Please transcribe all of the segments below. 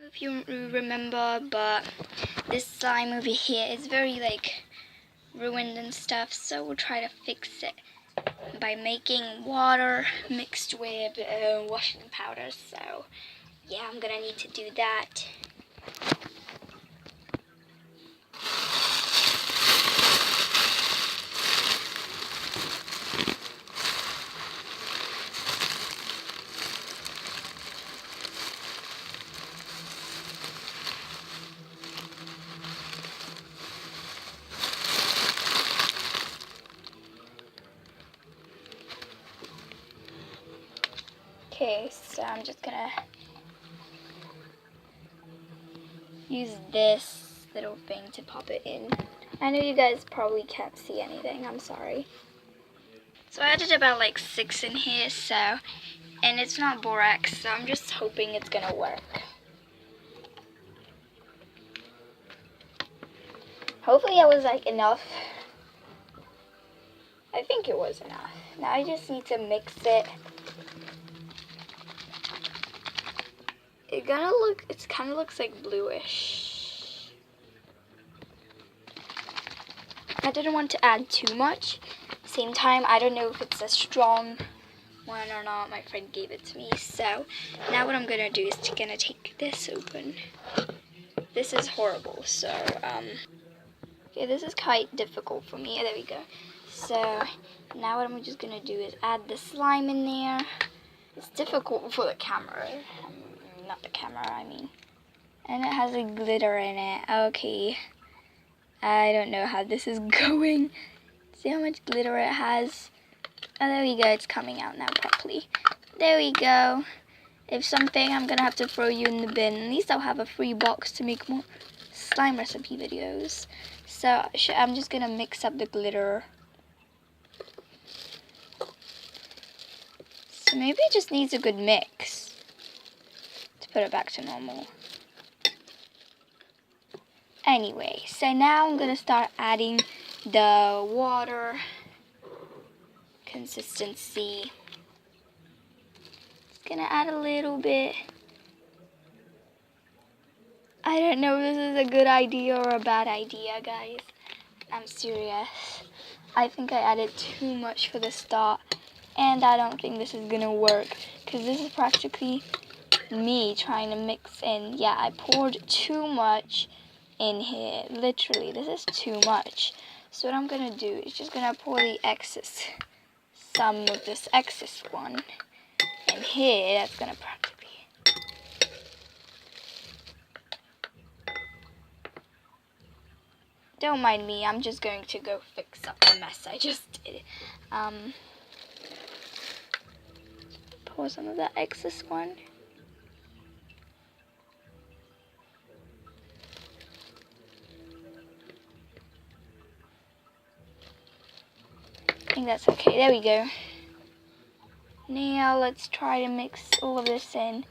if you remember, but this slime over here is very like ruined and stuff, so we'll try to fix it by making water mixed with washing powder. So yeah, I'm gonna need to do that. Okay, so I'm just gonna use this little thing to pop it in. I know you guys probably can't see anything, I'm sorry. So I added about like 6 in here, so, and it's not borax, so I'm just hoping it's gonna work. Hopefully that was like enough. I think it was enough. Now I just need to mix it. It kind of looks like bluish. I didn't want to add too much. Same time, I don't know if it's a strong one or not. My friend gave it to me. So now what I'm gonna do is gonna take this open. This is horrible. So okay, this is quite difficult for me. There we go. So now what I'm just gonna do is add the slime in there. It's difficult for the camera. Not the camera, I mean. And it has a glitter in it. Okay. I don't know how this is going. See how much glitter it has? Oh, there we go. It's coming out now properly. There we go. If something, I'm gonna have to throw you in the bin. At least I'll have a free box to make more slime recipe videos. So I'm just gonna mix up the glitter. So maybe it just needs a good mix to put it back to normal. Anyway, so now I'm gonna start adding the water consistency. Just gonna add a little bit. I don't know if this is a good idea or a bad idea, guys. I'm serious. I think I added too much for the start, and I don't think this is gonna work, because this is practically me trying to mix in. Yeah, I poured too much in here. Literally, this is too much. So what I'm gonna do is just gonna pour the excess, some of this excess one in here. That's gonna practically. Don't mind me, I'm just going to go fix up the mess I just did. Pour some of that excess one. I think that's okay, there we go. Now let's try to mix all of this in.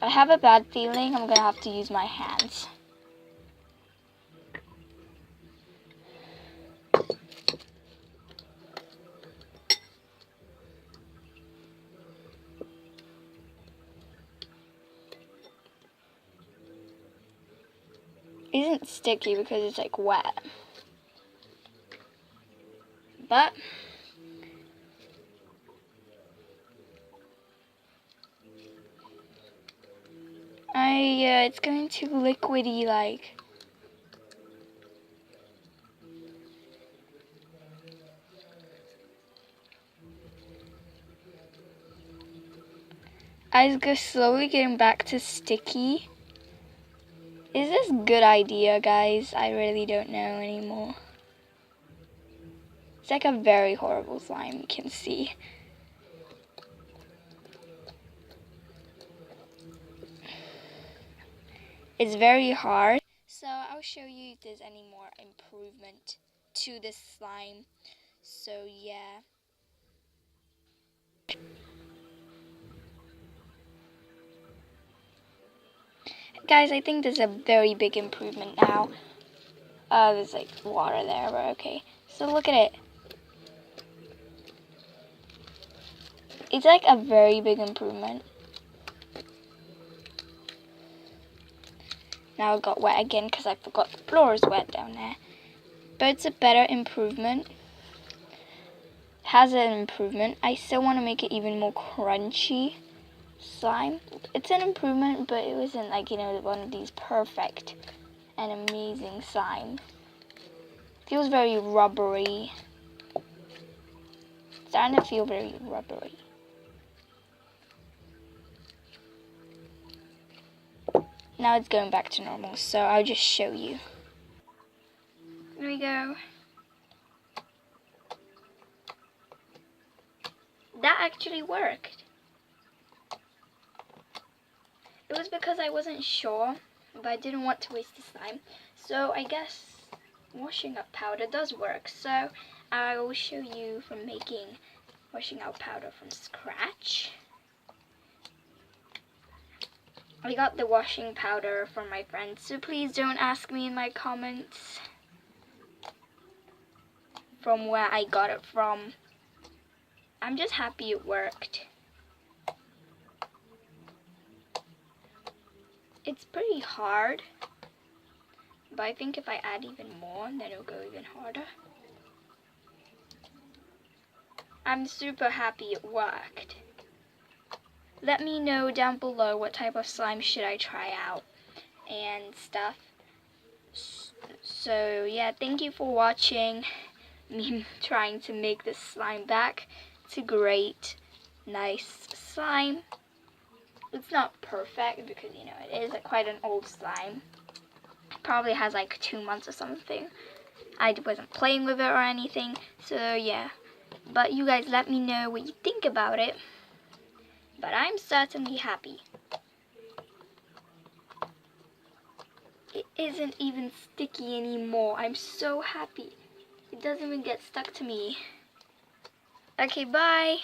I have a bad feeling I'm gonna have to use my hands. It isn't sticky because it's like wet. But it's going too liquidy like. I go slowly getting back to sticky. Is this a good idea, guys? I really don't know anymore. It's like a very horrible slime, you can see. It's very hard. So I'll show you if there's any more improvement to this slime. So yeah. Guys, I think there's a very big improvement now. There's like water there, but okay. So look at it. It's like a very big improvement. Now it got wet again because I forgot the floor is wet down there. But it's a better improvement. Has an improvement. I still want to make it even more crunchy slime. It's an improvement, but it wasn't like, you know, one of these perfect and amazing slime. Feels very rubbery. It's starting to feel very rubbery. Now it's going back to normal, so I'll just show you. There we go. That actually worked. It was because I wasn't sure, but I didn't want to waste the slime. So I guess washing up powder does work. So I will show you from making washing out powder from scratch. I got the washing powder from my friends, so please don't ask me in my comments from where I got it from. I'm just happy it worked. It's pretty hard, but I think if I add even more, then it'll go even harder. I'm super happy it worked. Let me know down below what type of slime should I try out and stuff. So yeah, thank you for watching me trying to make this slime back. It's a great, nice slime. It's not perfect because, you know, it is quite an old slime. It probably has like 2 months or something. I wasn't playing with it or anything, so yeah. But you guys let me know what you think about it. But I'm certainly happy. It isn't even sticky anymore. I'm so happy. It doesn't even get stuck to me. Okay, bye.